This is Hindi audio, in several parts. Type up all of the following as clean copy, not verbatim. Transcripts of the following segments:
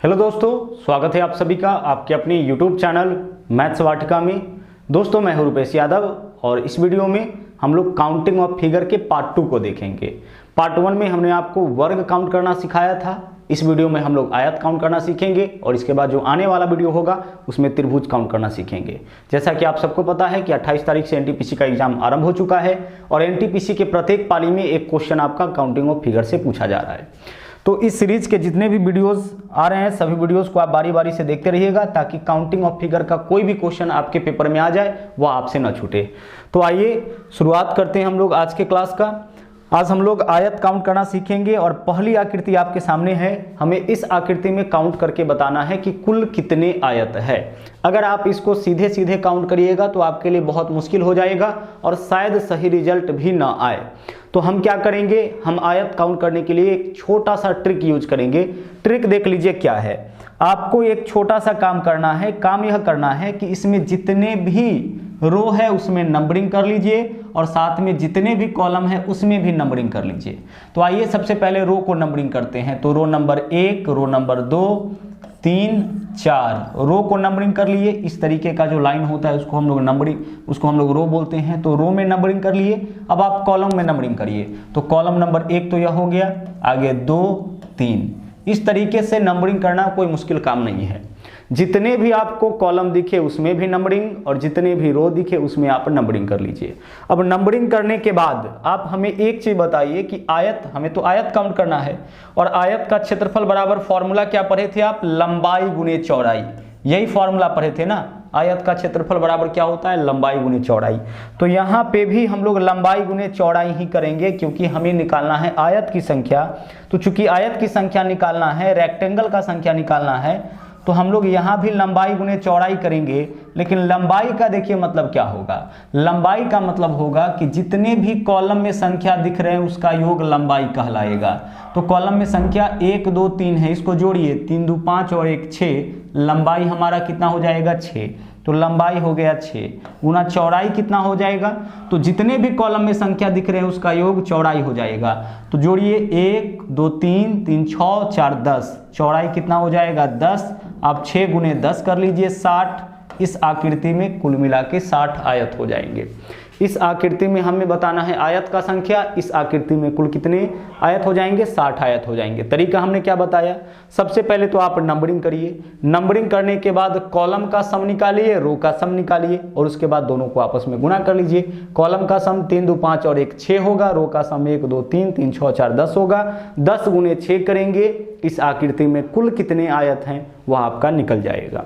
हेलो दोस्तों, स्वागत है आप सभी का आपके अपने यूट्यूब चैनल मैथ्स वाटिका में। दोस्तों मैं हूं रुपेश यादव और इस वीडियो में हम लोग काउंटिंग ऑफ फिगर के पार्ट 2 को देखेंगे। पार्ट 1 में हमने आपको वर्ग काउंट करना सिखाया था। इस वीडियो में हम लोग आयत काउंट करना सीखेंगे और इसके बाद जो आने वाला वीडियो होगा उसमें त्रिभुज काउंट करना सीखेंगे। जैसा कि आप सबको पता है कि 28 तारीख से एनटीपीसी का एग्जाम आरंभ हो चुका है और एनटीपीसी के प्रत्येक पाली में एक क्वेश्चन आपका काउंटिंग ऑफ फिगर से पूछा जा रहा है। तो इस सीरीज के जितने भी वीडियोस आ रहे हैं सभी वीडियोस को आप बारी बारी से देखते रहिएगा ताकि काउंटिंग ऑफ फिगर का कोई भी क्वेश्चन आपके पेपर में आ जाए वह आपसे न छूटे। तो आइए शुरुआत करते हैं हम लोग आज के क्लास का। आज हम लोग आयत काउंट करना सीखेंगे और पहली आकृति आपके सामने है। हमें इस आकृति में काउंट करके बताना है कि कुल कितने आयत है। अगर आप इसको सीधे सीधे काउंट करिएगा तो आपके लिए बहुत मुश्किल हो जाएगा और शायद सही रिजल्ट भी ना आए। तो हम क्या करेंगे, हम आयत काउंट करने के लिए एक छोटा सा ट्रिक यूज करेंगे। ट्रिक देख लीजिए क्या है। आपको एक छोटा सा काम करना है। काम यह करना है कि इसमें जितने भी रो है उसमें नंबरिंग कर लीजिए और साथ में जितने भी कॉलम है उसमें भी नंबरिंग कर लीजिए। तो आइए सबसे पहले रो को नंबरिंग करते हैं। तो रो नंबर 1, रो नंबर 2, 3, 4 रो को नंबरिंग कर लिए। इस तरीके का जो लाइन होता है उसको हम लोग रो बोलते हैं। तो रो में नंबरिंग कर लिए। अब आप कॉलम में नंबरिंग करिए। तो कॉलम नंबर 1 तो यह हो गया, आगे 2, 3। इस तरीके से नंबरिंग करना कोई मुश्किल काम नहीं है। जितने भी आपको कॉलम दिखे उसमें भी नंबरिंग और जितने भी रो दिखे उसमें आप नंबरिंग कर लीजिए। अब नंबरिंग करने के बाद आप हमें एक चीज बताइए कि हमें तो आयत काउंट करना है और आयत का क्षेत्रफल बराबर फॉर्मूला क्या पढ़े थे आप, लंबाई गुने चौड़ाई। यही फॉर्मूला पढ़े थे ना, आयत का क्षेत्रफल बराबर क्या होता है, लंबाई गुने चौड़ाई। तो यहाँ पे भी हम लोग लंबाई गुने चौड़ाई ही करेंगे क्योंकि हमें निकालना है आयत की संख्या। तो चूंकि आयत की संख्या निकालना है, रेक्टेंगल का संख्या निकालना है, तो हम लोग यहाँ भी लंबाई गुने चौड़ाई करेंगे। लेकिन लंबाई का देखिए मतलब क्या होगा, लंबाई का मतलब होगा कि जितने भी कॉलम में संख्या दिख रहे हैं उसका योग लंबाई कहलाएगा। तो कॉलम में संख्या 1, 2, 3 है, इसको जोड़िए, 3, 2, 5 और 1, 6। लंबाई हमारा कितना हो जाएगा, 6। तो लंबाई हो गया 6 गुना चौड़ाई कितना हो जाएगा, तो जितने भी कॉलम में संख्या दिख रहे हैं उसका योग चौड़ाई हो जाएगा। तो जोड़िए 1, 2, 3, 3, 6, 4, 10। चौड़ाई कितना हो जाएगा, 10। आप 6 गुने 10 कर लीजिए, 60। इस आकृति में कुल मिला के 60 आयत हो जाएंगे। इस आकृति में हमें बताना है आयत का संख्या। इस आकृति में कुल कितने आयत हो जाएंगे, 60 आयत हो जाएंगे। तरीका हमने क्या बताया, सबसे पहले तो आप नंबरिंग करिए। नंबरिंग करने के बाद कॉलम का सम निकालिए, रो का सम निकालिए और उसके बाद दोनों को आपस में गुणा कर लीजिए। कॉलम का सम 3, 2, 5 और 1, 6 होगा। रो का सम 1, 2, 3, 3, 6, 4, 10 होगा। 10 गुने 6 करेंगे, इस आकृति में कुल कितने आयत हैं वह आपका निकल जाएगा।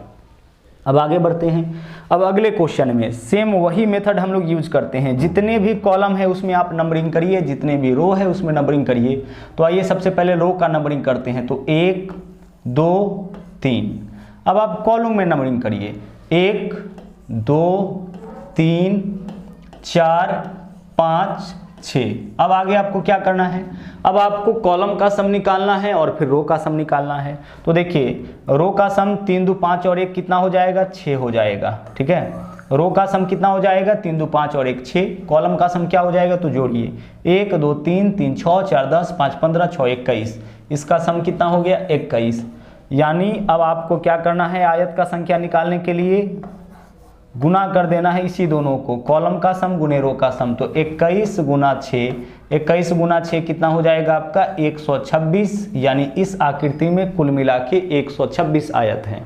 अब आगे बढ़ते हैं। अब अगले क्वेश्चन में सेम वही मेथड हम लोग यूज करते हैं। जितने भी कॉलम है उसमें आप नंबरिंग करिए, जितने भी रो है उसमें नंबरिंग करिए। तो आइए सबसे पहले रो का नंबरिंग करते हैं। तो 1, 2, 3। अब आप कॉलम में नंबरिंग करिए, 1, 2, 3, 4, 5, 6। अब आगे आपको क्या करना है, अब आपको कॉलम का सम निकालना है और फिर रो का सम निकालना है। तो देखिए रो का सम 3, 2, 5 और 1 कितना हो जाएगा, 6 हो जाएगा। ठीक है, रो का सम कितना हो जाएगा, 3, 2, 5 और 1, 6। कॉलम का सम क्या हो जाएगा, तो जोड़िए, 1, 2, 3, 3, 6, 4, 10, 5, 15, 6, 21। इसका सम कितना हो गया, 21। यानी अब आपको क्या करना है, आयत का संख्या निकालने के लिए गुना कर देना है इसी दोनों को, कॉलम का सम गुने रो का सम। तो 21 गुना 6, 21 गुना 6 कितना हो जाएगा आपका, 126। यानी इस आकृति में कुल मिला के 126 आयत हैं।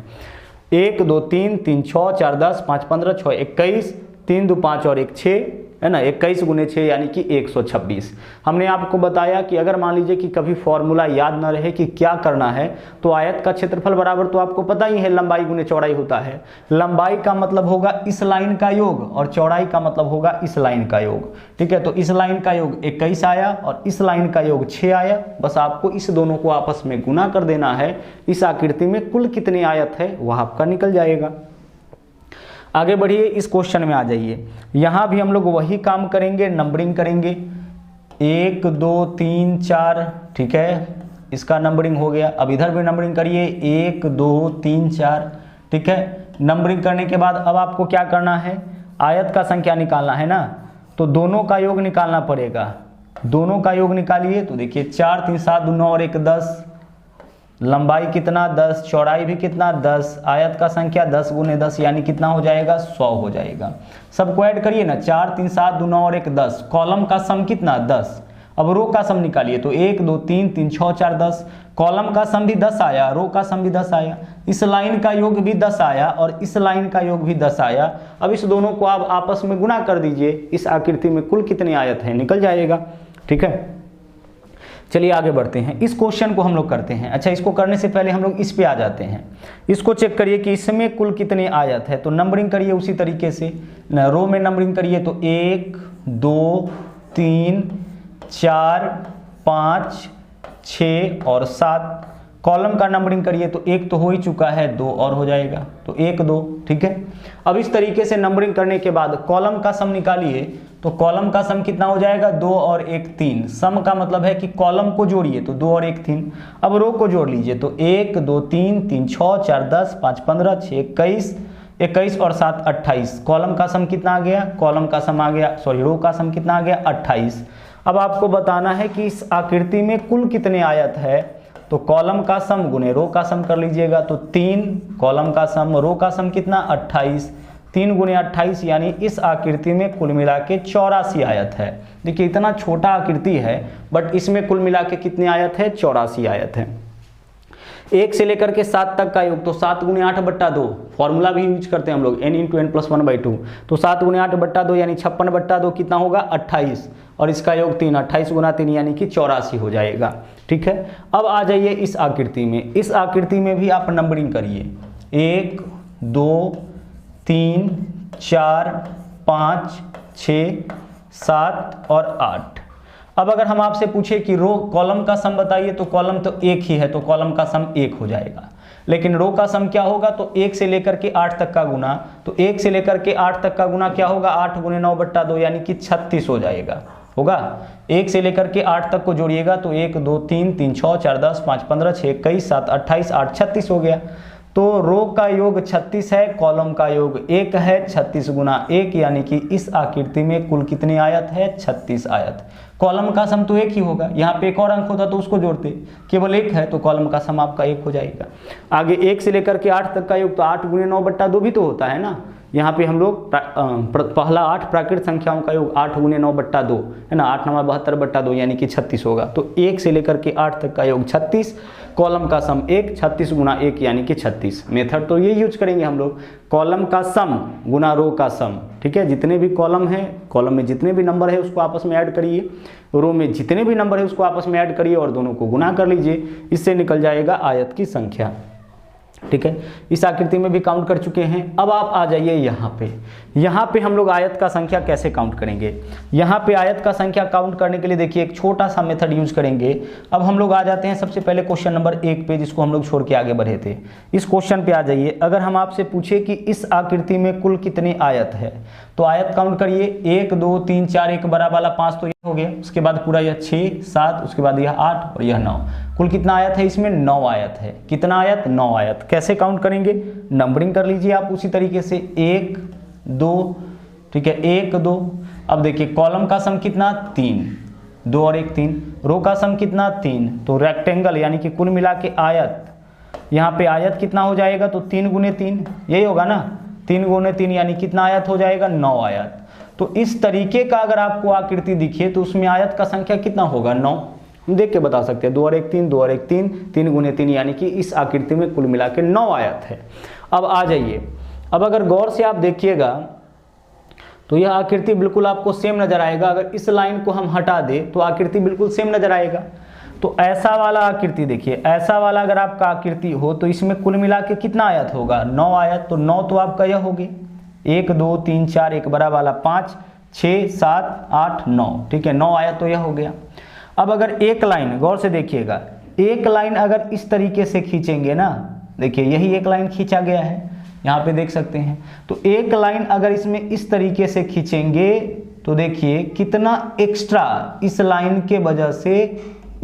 1, 2, 3, 3, 6, 4, 10, 5, 15, 6, 21, 3, 2, 5 और 1, 6 है ना, 21 गुने 6 यानी कि 126। हमने आपको बताया कि अगर मान लीजिए कि कभी फॉर्मूला याद न रहे कि क्या करना है, तो आयत का क्षेत्रफल बराबर तो आपको पता ही है लंबाई गुने चौड़ाई होता है। लंबाई का मतलब होगा इस लाइन का योग और चौड़ाई का मतलब होगा इस लाइन का योग। ठीक है, तो इस लाइन का योग 21 आया और इस लाइन का योग 6 आया। बस आपको इस दोनों को आपस में गुना कर देना है। इस आकृति में कुल कितनी आयत है वह आपका निकल जाएगा। आगे बढ़िए, इस क्वेश्चन में आ जाइए। यहाँ भी हम लोग वही काम करेंगे, नंबरिंग करेंगे। 1, 2, 3, 4। ठीक है, इसका नंबरिंग हो गया। अब इधर भी नंबरिंग करिए, 1, 2, 3, 4। ठीक है, नंबरिंग करने के बाद अब आपको क्या करना है, आयत का संख्या निकालना है ना, तो दोनों का योग निकालना पड़ेगा। दोनों का योग निकालिए। तो देखिए 4, 3, 7, 2, 9 और 1, 10। लंबाई कितना 10, चौड़ाई भी कितना 10, आयत का संख्या 10 गुने 10 यानी कितना हो जाएगा 100 हो जाएगा। सबको ऐड करिए ना, 4 3 7 2 9 और 1 10। कॉलम का सम कितना 10। अब रो का सम निकालिए तो 1 2 3 3 6 4 10। कॉलम का सम भी 10 आया, रो का सम भी 10 आया, इस लाइन का योग भी 10 आया और इस लाइन का योग भी 10 आया। अब इस दोनों को आप आपस में गुणा कर दीजिए, इस आकृति में कुल कितने आयत है निकल जाएगा। ठीक है, चलिए आगे बढ़ते हैं, इस क्वेश्चन को हम लोग करते हैं। अच्छा, इसको करने से पहले हम लोग इस पे आ जाते हैं। इसको चेक करिए कि इसमें कुल कितने आयत है, तो नंबरिंग करिए उसी तरीके से। रो में नंबरिंग करिए तो 1 2 3 4 5 6 और 7। कॉलम का नंबरिंग करिए तो 1 तो हो ही चुका है, 2 और हो जाएगा तो 1 2। ठीक है, अब इस तरीके से नंबरिंग करने के बाद कॉलम का सम निकालिए तो कॉलम का सम कितना हो जाएगा 2 और 1 3। सम का मतलब है कि कॉलम को जोड़िए तो 2 और 1 3। अब रो को जोड़ लीजिए तो 1 2 3 3 6 4 10 5 15 6 21 21 और 7 28। कॉलम का सम कितना आ गया, कॉलम का सम आ गया, सॉरी रो का सम कितना आ गया 28। अब आपको बताना है कि इस आकृति में कुल कितने आयत है, तो कॉलम का सम गुने रो का सम कर लीजिएगा तो 3, कॉलम का सम रो का सम कितना 28, 3 गुने 28 यानी इस आकृति में कुल मिला के 84 आयत है। देखिए इतना छोटा आकृति है बट इसमें कुल मिला के कितने आयत है 84 आयत है। 1 से लेकर के 7 तक का योग तो 7 गुने 8/2, फॉर्मूला भी यूज करते हैं हम लोग n × n + 1/2, तो 7 गुने 8/2 यानी 56/2 कितना होगा 28 और इसका योग 3, 28 गुना 3 यानी कि 84 हो जाएगा। ठीक है, अब आ जाइए इस आकृति में। इस आकृति में भी आप नंबरिंग करिए 1 2 3 4 5 6 7 और 8। अब अगर हम आपसे पूछे कि रो कॉलम का सम बताइए तो कॉलम तो 1 ही है तो कॉलम का सम 1 हो जाएगा, लेकिन रो का सम क्या होगा तो 1 से लेकर के 8 तक का गुना, तो 1 से लेकर के 8 तक का गुना क्या होगा 8 गुने 9/2 यानी कि 36 हो जाएगा। होगा 1 से लेकर के 8 तक को जोड़िएगा तो 1 2 3 3 6 4 10 5 15 6 21 7 28 8 36 हो गया। तो रो का योग 36 है, कॉलम का योग 1 है, 36 गुना 1 यानी कि इस आकृति में कुल कितने आयत है 36 आयत। कॉलम का सम तो 1 ही होगा, यहाँ पे एक और अंक होता तो उसको जोड़ते, केवल 1 है तो कॉलम का सम आपका 1 हो जाएगा। आगे 1 से लेकर के 8 तक का योग तो 8 गुने 9/2 भी तो होता है ना, यहाँ पे हम लोग पहला 8 प्राकृत संख्याओं का योग 8 गुने 9/2 है ना, 8 9 72/2 यानी कि 36 होगा। तो 1 से लेकर के 8 तक का योग 36, कॉलम का सम 1, 36 गुना 1 यानी कि 36। मेथड तो ये यूज करेंगे हम लोग, कॉलम का सम गुना रो का सम। ठीक है, जितने भी कॉलम है, कॉलम में जितने भी नंबर है उसको आपस में ऐड करिए, रो में जितने भी नंबर है उसको आपस में ऐड करिए और दोनों को गुना कर लीजिए, इससे निकल जाएगा आयत की संख्या। ठीक है, इस आकृति में भी काउंट कर चुके हैं। अब आप आ जाइए यहाँ पे हम लोग आयत का संख्या कैसे काउंट करेंगे। यहाँ पे आयत का संख्या काउंट करने के लिए देखिए एक छोटा सा मेथड यूज करेंगे। अब हम लोग आ जाते हैं सबसे पहले क्वेश्चन नंबर 1 पे, जिसको हम लोग छोड़ के आगे बढ़े थे। इस क्वेश्चन पे आ जाइए। अगर हम आपसे पूछे कि इस आकृति में कुल कितने आयत है, तो आयत काउंट करिए 1 2 3 4, एक बड़ा वाला 5 तो ये हो गया, उसके बाद पूरा यह 6 7, उसके बाद यह 8 और यह 9। कुल कितना आयत है इसमें 9 आयत है। कितना आयत 9 आयत। कैसे काउंट करेंगे, नंबरिंग कर लीजिए आप उसी तरीके से 1 2, ठीक है 1 2। अब देखिए कॉलम का सम कितना 3, 2 और 1 3, रो का सम कितना 3, तो रेक्टेंगल यानी कि कुल मिला के आयत, यहाँ पे आयत कितना हो जाएगा तो 3 गुने 3, यही होगा ना, 3 गुने 3 यानी कितना आयत हो जाएगा 9 आयत। तो इस तरीके का अगर आपको आकृति दिखे तो उसमें आयत का संख्या कितना होगा 9। हम देख के बता सकते हैं 2 और 1 3, 2 और 1 3, 3 गुने 3 यानी कि इस आकृति में कुल मिला के 9 आयत है। अब आ जाइए, अब अगर गौर से आप देखिएगा तो यह आकृति बिल्कुल आपको सेम नजर आएगा। अगर इस लाइन को हम हटा दें तो आकृति बिल्कुल सेम नजर आएगा। तो ऐसा वाला आकृति देखिए, ऐसा वाला अगर आपका आकृति हो तो इसमें कुल मिला के कितना आयत होगा 9 आयत। तो 9 तो आपका यह होगी 1 2 3 4, एक बड़ा वाला 5 6 7 8 9, ठीक है 9 आयत तो यह हो गया। अब अगर एक लाइन गौर से देखिएगा, एक लाइन अगर इस तरीके से खींचेंगे ना, देखिए यही एक लाइन खींचा गया है, यहाँ पे देख सकते हैं। तो एक लाइन अगर इसमें इस तरीके से खींचेंगे तो देखिए कितना एक्स्ट्रा इस लाइन के वजह से,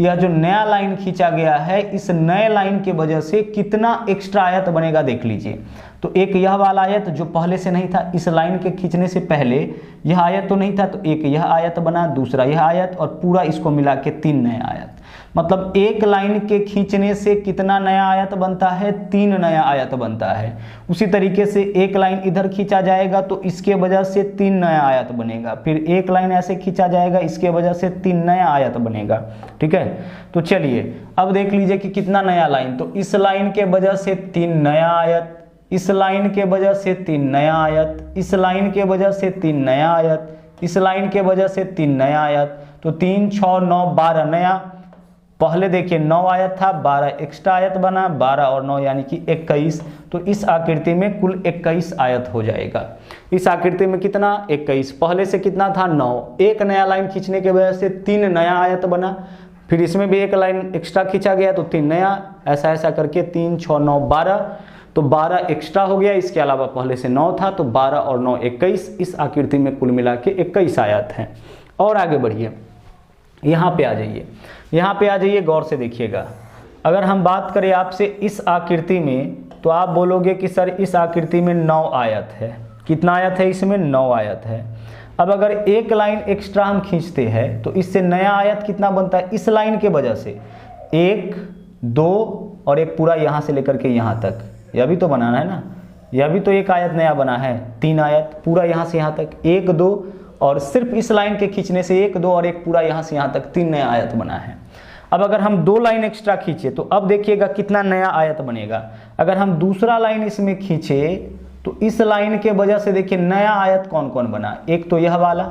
यह जो नया लाइन खींचा गया है इस नए लाइन के वजह से कितना एक्स्ट्रा आयत बनेगा देख लीजिए। तो एक यह वाला आयत जो पहले से नहीं था, इस लाइन के खींचने से पहले यह आयत तो नहीं था, तो एक यह आयत बना, दूसरा यह आयत और पूरा इसको मिला के 3 नए आयत। मतलब एक लाइन के खींचने से कितना नया आयत बनता है, 3 नया आयत बनता है। उसी तरीके से एक लाइन इधर खींचा जाएगा तो इसके वजह से 3 नया आयत बनेगा, फिर एक लाइन ऐसे खींचा जाएगा इसके वजह से 3 नया आयत बनेगा। ठीक है, तो चलिए अब देख लीजिए कि कितना नया लाइन, तो इस लाइन के वजह से 3 नया आयत, इस लाइन के वजह से 3 नया आयत, इस लाइन के वजह से 3 नया आयत, इस लाइन के वजह से 3 नया आयत, तो 3 6 9 12 नया। पहले देखिए 9 आयत था, 12 एक्स्ट्रा आयत बना, 12 और 9 यानी कि 21। तो इस आकृति में कुल 21 आयत हो जाएगा। इस आकृति में कितना, 21, पहले से कितना था 9, एक नया लाइन खींचने की वजह से 3 नया आयत बना, फिर इसमें भी एक लाइन एक्स्ट्रा खींचा गया तो 3 नया, ऐसा ऐसा करके 3 6 9 12, तो 12 एक्स्ट्रा हो गया, इसके अलावा पहले से 9 था, तो 12 और 9 21। इस आकृति में कुल मिला के 21 आयत हैं। और आगे बढ़िए, यहाँ पे आ जाइए, यहाँ पे आ जाइए, गौर से देखिएगा। अगर हम बात करें आपसे इस आकृति में, तो आप बोलोगे कि सर इस आकृति में 9 आयत है। कितना आयत है इसमें, 9 आयत है। अब अगर एक लाइन एक्स्ट्रा हम खींचते हैं तो इससे नया आयत कितना बनता है, इस लाइन के वजह से 1 2 और एक पूरा यहाँ से लेकर के यहाँ तक, यह भी तो बनाना है ना, यह भी तो एक आयत नया बना है, 3 आयत पूरा यहाँ से यहाँ तक, 1 2 और सिर्फ इस लाइन के खींचने से 1 2 और एक पूरा यहाँ से यहाँ तक 3 नया आयत बना है। अब अगर हम 2 लाइन एक्स्ट्रा खींचे तो अब देखिएगा कितना नया आयत बनेगा। अगर हम दूसरा लाइन इसमें खींचे तो इस लाइन के वजह से देखिए नया आयत कौन कौन बना, एक तो यह वाला,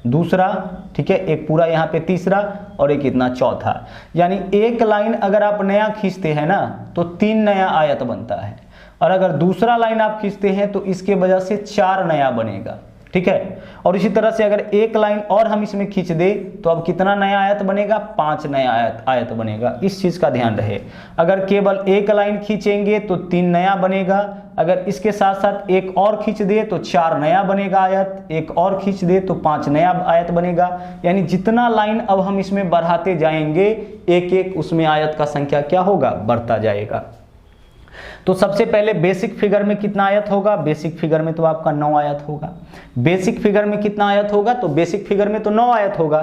दूसरा, ठीक है, एक पूरा यहाँ पे तीसरा और एक इतना चौथा। यानी एक लाइन अगर आप नया खींचते हैं ना तो 3 नया आयत बनता है, और अगर दूसरा लाइन आप खींचते हैं तो इसके वजह से 4 नया बनेगा। ठीक है, और इसी तरह से अगर एक लाइन और हम इसमें खींच दे तो अब कितना नया आयत बनेगा, 5 नया आयत बनेगा। इस चीज का ध्यान रहे, अगर केवल एक लाइन खींचेंगे तो 3 नया बनेगा, अगर इसके साथ साथ एक और खींच दे तो 4 नया बनेगा आयत, एक और खींच दे तो 5 नया आयत बनेगा। यानी जितना लाइन अब हम इसमें बढ़ाते जाएंगे एक एक उसमें आयत का संख्या क्या होगा, बढ़ता जाएगा। तो सबसे पहले बेसिक फिगर में कितना आयत होगा, बेसिक फिगर में तो आपका 9 आयत होगा। बेसिक फिगर में कितना आयत होगा, तो बेसिक फिगर में तो 9 आयत होगा।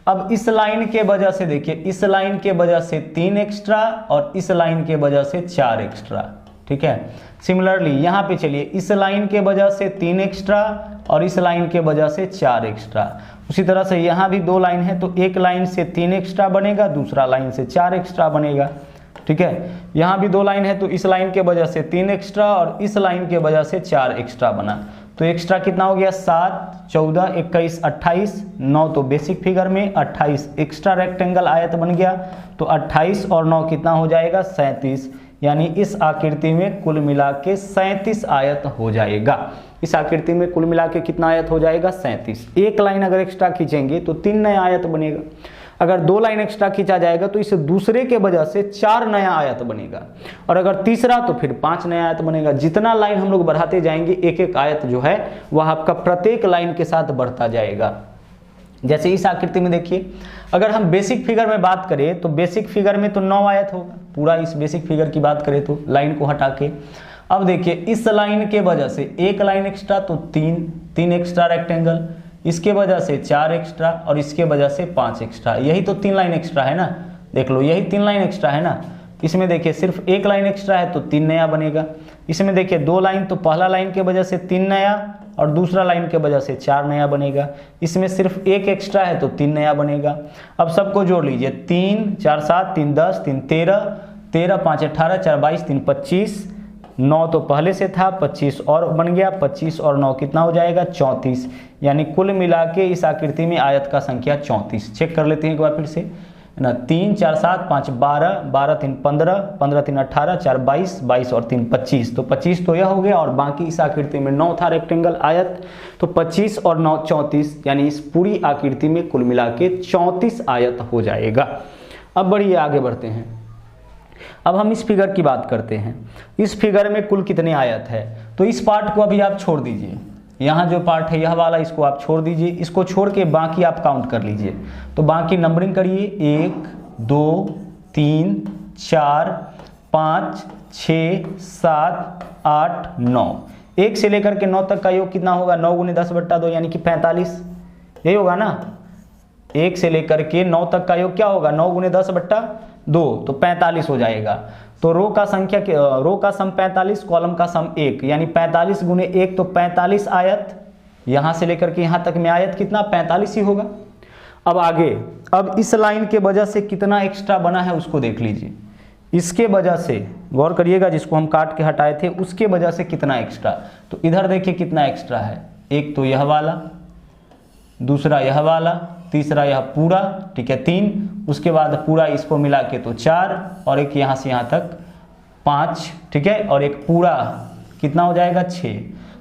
अब इस लाइन के वजह से देखिए, इस लाइन के वजह से 3 एक्स्ट्रा और इस लाइन के वजह से 4 एक्स्ट्रा। ठीक है, सिमिलरली यहाँ पे चलिए, इस लाइन के वजह से 3 एक्स्ट्रा और इस लाइन के वजह से 4 एक्स्ट्रा। उसी तरह से यहाँ भी 2 लाइन है तो एक लाइन से 3 एक्स्ट्रा बनेगा, दूसरा लाइन से 4 एक्स्ट्रा बनेगा। ठीक है, यहाँ भी 2 लाइन है तो इस लाइन के वजह से 3 एक्स्ट्रा और इस लाइन के वजह से 4 एक्स्ट्रा बना। तो एक्स्ट्रा कितना हो गया, 7 14 21 28, 9 तो बेसिक फिगर में, 28 एक्स्ट्रा रेक्टेंगल आयत बन गया। तो 28 और 9 कितना हो जाएगा, 37। यानी इस आकृति में कुल मिला के 37 आयत हो जाएगा। इस आकृति में कुल मिला के कितना आयत हो जाएगा, 37। एक लाइन अगर एक्स्ट्रा खींचेंगे तो 3 नया आयत बनेगा, अगर 2 लाइन एक्स्ट्रा खींचा जाएगा तो इस दूसरे के वजह से 4 नया आयत बनेगा, और अगर तीसरा तो फिर 5 नया आयत बनेगा। जितना लाइन हम लोग बढ़ाते जाएंगे एक एक आयत जो है वह आपका प्रत्येक लाइन के साथ बढ़ता जाएगा। जैसे इस आकृति में देखिए, अगर हम बेसिक फिगर में बात करें तो बेसिक फिगर में तो 9 आयत होगा, पूरा इस बेसिक फिगर की बात करें तो लाइन को हटा के। अब देखिए इस लाइन के वजह से एक लाइन एक्स्ट्रा तो 3 एक्स्ट्रा रेक्टेंगल, इसके वजह से 4 एक्स्ट्रा और इसके वजह से 5 एक्स्ट्रा। यही तो 3 लाइन एक्स्ट्रा है ना, देख लो यही 3 लाइन एक्स्ट्रा है ना। इसमें देखिए सिर्फ एक लाइन एक्स्ट्रा है तो 3 नया बनेगा। इसमें देखिए 2 लाइन तो पहला लाइन के वजह से 3 नया और दूसरा लाइन के वजह से 4 नया बनेगा। इसमें सिर्फ एक एक्स्ट्रा है तो 3 नया बनेगा। अब सबको जोड़ लीजिए, 3 4 7 3 10 3 13, 13 5 18 4 22 3 25, 9 तो पहले से था, 25 और बन गया, 25 और 9 कितना हो जाएगा, 34। यानी कुल मिला के इस आकृति में आयत का संख्या 34। चेक कर लेते हैं एक बार फिर से ना, 3 4 7 5 12, 12 3 15, 15 3 18, 4 22, 22 और 3 25। तो 25 तो यह हो गया, और बाकी इस आकृति में 9 था रेक्टेंगल आयत, तो 25 और 9 34, यानी इस पूरी आकृति में कुल मिला के 34 आयत हो जाएगा। अब बढ़िए आगे बढ़ते हैं। अब हम इस फिगर की बात करते हैं। इस फिगर में कुल कितने आयत है, तो इस पार्ट को अभी आप छोड़ दीजिए, यहाँ जो पार्ट है यह वाला इसको आप छोड़ दीजिए, इसको छोड़ के बाकी आप काउंट कर लीजिए। तो बाकी नंबरिंग करिए, 1 2 3 4 5 6 7 8 9, 1 से लेकर के 9 तक का योग कितना होगा, 9 × 10/2 यानी कि 45, यही होगा ना। 1 से लेकर के 9 तक का योग क्या होगा, 9 गुने 10 बट्टा 2 तो 45 हो जाएगा। तो रो का सम 45, कॉलम का सम 1, यानी 45 गुने 1 तो 45 आयत, यहां से लेकर के यहां तक में आयत कितना 45 ही होगा। अब आगे, अब इस लाइन के वजह से कितना एक्स्ट्रा बना है उसको देख लीजिए। इसके वजह से गौर करिएगा, जिसको हम काट के हटाए थे उसके वजह से कितना एक्स्ट्रा, तो इधर देखिए कितना एक्स्ट्रा है, एक तो यह वाला, दूसरा यह वाला, तीसरा यह पूरा, ठीक है 3, उसके बाद पूरा इसको मिला के तो 4, और एक यहाँ से यहाँ तक 5, ठीक है, और एक पूरा कितना हो जाएगा 6।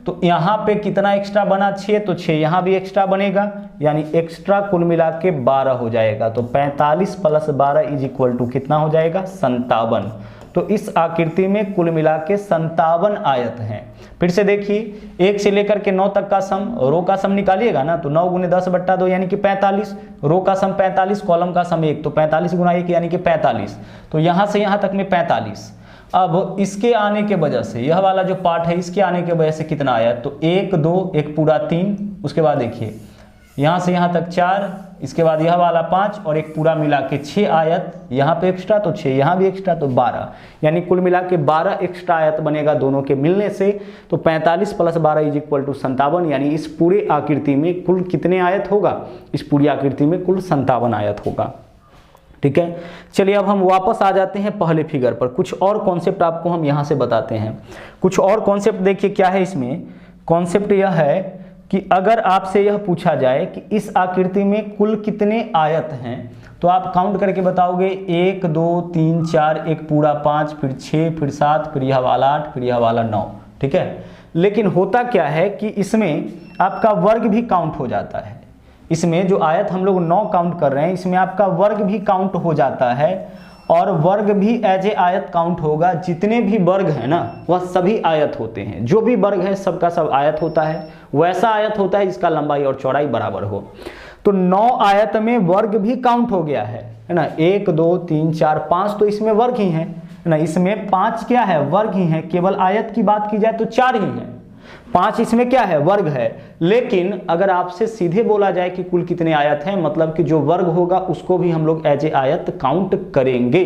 तो यहाँ पे कितना एक्स्ट्रा बना 6, तो 6 यहाँ भी एक्स्ट्रा बनेगा, यानी एक्स्ट्रा कुल मिला के 12 हो जाएगा। तो 45 + 12 = कितना हो जाएगा 57। तो इस आकृति में कुल मिला के 57 आयत हैं। फिर से देखिए, 1 से लेकर के 9 तक का सम, रो का सम निकालिएगा ना, तो 9 गुने 10 बट्टा 2 यानी कि 45, रो का सम 45, कॉलम का सम 1, तो 45 गुना 1 यानी कि 45। तो यहाँ से यहाँ तक में 45। अब इसके आने के वजह से, यह वाला जो पार्ट है इसके आने के वजह से कितना आया, तो 1 2 एक पूरा 3, उसके बाद देखिए यहाँ से यहाँ तक 4, इसके बाद यह वाला 5 और एक पूरा मिला के 6 आयत, यहाँ पे एक्स्ट्रा तो 6, यहाँ भी एक्स्ट्रा तो 12, यानी कुल मिला के 12 एक्स्ट्रा आयत बनेगा दोनों के मिलने से। तो 45 + 12 = 57, यानी इस पूरे आकृति में कुल कितने आयत होगा, इस पूरी आकृति में कुल 57 आयत होगा। ठीक है, चलिए अब हम वापस आ जाते हैं पहले फिगर पर। कुछ और कॉन्सेप्ट आपको हम यहाँ से बताते हैं। कुछ और कॉन्सेप्ट देखिए क्या है इसमें। कॉन्सेप्ट यह है कि अगर आपसे यह पूछा जाए कि इस आकृति में कुल कितने आयत हैं, तो आप काउंट करके बताओगे 1 2 3 4, एक पूरा 5, फिर 6, फिर 7, फिर यह वाला 8, फिर यह वाला 9। ठीक है, लेकिन होता क्या है कि इसमें आपका वर्ग भी काउंट हो जाता है। इसमें जो आयत हम लोग 9 काउंट कर रहे हैं, इसमें आपका वर्ग भी काउंट हो जाता है, और वर्ग भी एज ए आयत काउंट होगा। जितने भी वर्ग है ना वह सभी आयत होते हैं, जो भी वर्ग है सबका सब आयत होता है। वैसा आयत होता है जिसका लंबाई और चौड़ाई बराबर हो। तो 9 आयत में वर्ग भी काउंट हो गया है ना। 1 2 3 4 5 तो इसमें वर्ग ही है ना, इसमें 5 क्या है, वर्ग ही है। केवल आयत की बात की जाए तो 4 ही है, 5 इसमें क्या है, वर्ग है। लेकिन अगर आपसे सीधे बोला जाए कि कुल कितने आयत हैं, मतलब कि जो वर्ग होगा उसको भी हम लोग एज ए आयत काउंट करेंगे।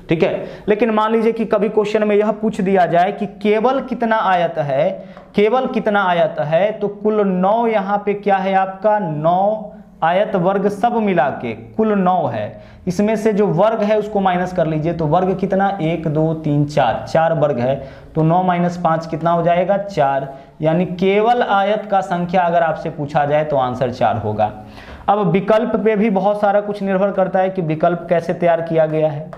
ठीक है, लेकिन मान लीजिए कि कभी क्वेश्चन में यह पूछ दिया जाए कि केवल कितना आयत है, केवल कितना आयत है, तो कुल 9 यहाँ पे क्या है आपका, 9 आयत वर्ग सब मिला के कुल 9 है। इसमें से जो वर्ग है उसको माइनस कर लीजिए, तो वर्ग कितना, 1 2 3 4, 4 वर्ग है। तो 9 - 5 कितना हो जाएगा, 4। यानी केवल आयत का संख्या अगर आपसे पूछा जाए तो आंसर 4 होगा। अब विकल्प पे भी बहुत सारा कुछ निर्भर करता है कि विकल्प कैसे तैयार किया गया है।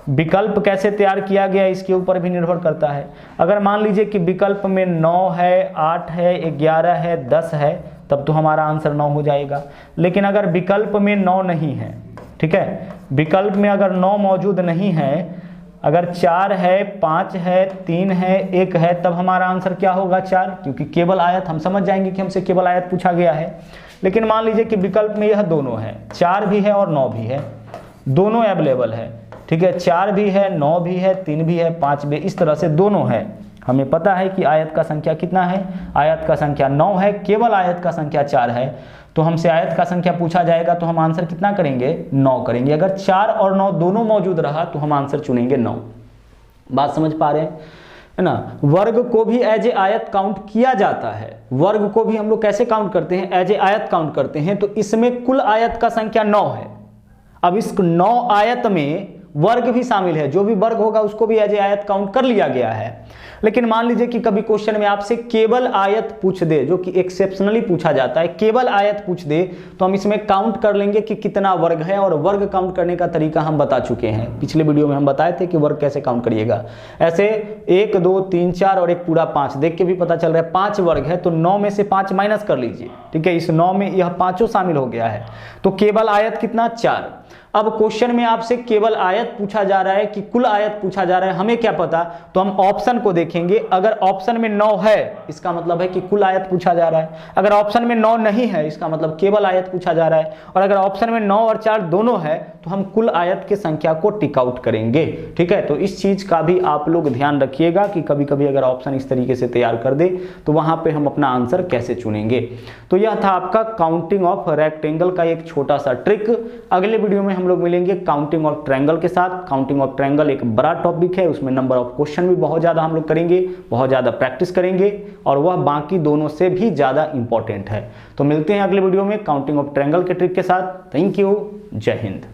विकल्प कैसे तैयार किया गया है इसके ऊपर भी निर्भर करता है। अगर मान लीजिए कि विकल्प में 9 है, 8 है, 11 है, 10 है, तब तो हमारा आंसर 9 हो जाएगा। लेकिन अगर विकल्प में 9 नहीं है, ठीक है, विकल्प में अगर 9 मौजूद नहीं है, अगर 4 है, 5 है, 3 है, 1 है, तब हमारा आंसर क्या होगा, 4, क्योंकि केवल आयत, हम समझ जाएंगे कि हमसे केवल आयत पूछा गया है। लेकिन मान लीजिए कि विकल्प में यह दोनों है, 4 भी है और 9 भी है, दोनों अवेलेबल है। ठीक है, 4 भी है, 9 भी है, 3 भी है, 5 भी, इस तरह से दोनों है। हमें पता है कि आयत का संख्या कितना है, आयत का संख्या 9 है, केवल आयत का संख्या 4 है। तो हमसे आयत का संख्या पूछा जाएगा तो हम आंसर कितना करेंगे, 9 करेंगे। अगर 4 और 9 दोनों मौजूद रहा तो हम आंसर चुनेंगे 9। बात समझ पा रहे हैं, है ना। वर्ग को भी एज ए आयत काउंट किया जाता है। वर्ग को भी हम लोग कैसे काउंट करते हैं, एज ए आयत काउंट करते हैं। तो इसमें कुल आयत का संख्या 9 है। अब इस 9 आयत में वर्ग भी शामिल है, जो भी वर्ग होगा उसको भी एज ए आयत काउंट कर लिया गया है। लेकिन मान लीजिए कि कभी क्वेश्चन में आपसे केवल आयत पूछ दे, जो कि एक्सेप्शनली पूछा जाता है, केवल आयत पूछ दे, तो हम इसमें काउंट कर लेंगे कि कितना वर्ग है। और वर्ग काउंट करने का तरीका हम बता चुके हैं, पिछले वीडियो में हम बताए थे कि वर्ग कैसे काउंट करिएगा। ऐसे 1 2 3 4 और एक पूरा 5, देख के भी पता चल रहा है 5 वर्ग है, तो 9 में से 5 माइनस कर लीजिए। ठीक है, इस 9 में यह 5 शामिल हो गया है, तो केवल आयत कितना, 4। अब क्वेश्चन में आपसे केवल आयत पूछा जा रहा है कि कुल आयत पूछा जा रहा है, हमें क्या पता, तो हम ऑप्शन को देखेंगे। अगर ऑप्शन में 9 है इसका मतलब है कि कुल आयत पूछा जा रहा है। अगर ऑप्शन में 9 नहीं है इसका मतलब केवल आयत पूछा जा रहा है। और अगर ऑप्शन में 9 और 4 दोनों है तो तो हम कुल आयत की संख्या को टिक आउट करेंगे। ठीक है, तो इस चीज का भी आप लोग ध्यान रखिएगा कि कभी कभी अगर ऑप्शन इस तरीके से तैयार कर दे तो वहां पे हम अपना आंसर कैसे चुनेंगे। तो यह था आपका काउंटिंग ऑफ रेक्टेंगल का एक छोटा सा ट्रिक। अगले वीडियो में हम लोग मिलेंगे काउंटिंग ऑफ ट्रायंगल के साथ। काउंटिंग ऑफ ट्रायंगल एक बड़ा टॉपिक है, उसमें नंबर ऑफ क्वेश्चन भी बहुत ज्यादा हम लोग करेंगे, बहुत ज्यादा प्रैक्टिस करेंगे और वह बाकी दोनों से भी ज्यादा इंपॉर्टेंट है। तो मिलते हैं अगले वीडियो में काउंटिंग ऑफ ट्रायंगल के ट्रिक के साथ। थैंक यू, जय हिंद।